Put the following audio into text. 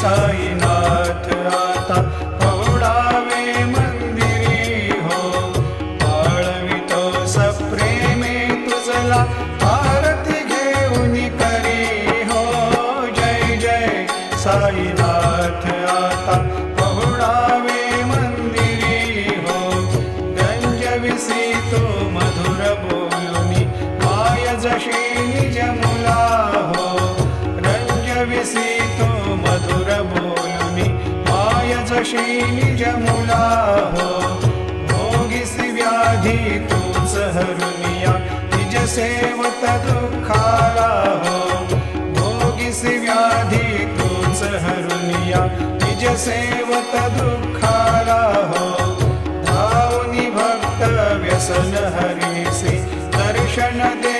साईनाथ आता पहुडावे मंदिरी हो, पाळवितो सप्रेमे तुझला आरती घेऊन करी हो. जय जय साईनाथ आता पहुडावे मंदिरी हो, गंजविसी तो मधुर बोलुनी माय जशी निज मुला हो. रंजविसी तो मधुर बोलुनी माय जशी निज मुला हो. भोगिसी व्याधी तूच हरुनिया निज सेवत दुःखाला हो. भोगिसी व्याधी तूच हरुनिया निज सेवत दुःखाला हो. धावनी भक्त व्यसन हरिसी दर्शन दे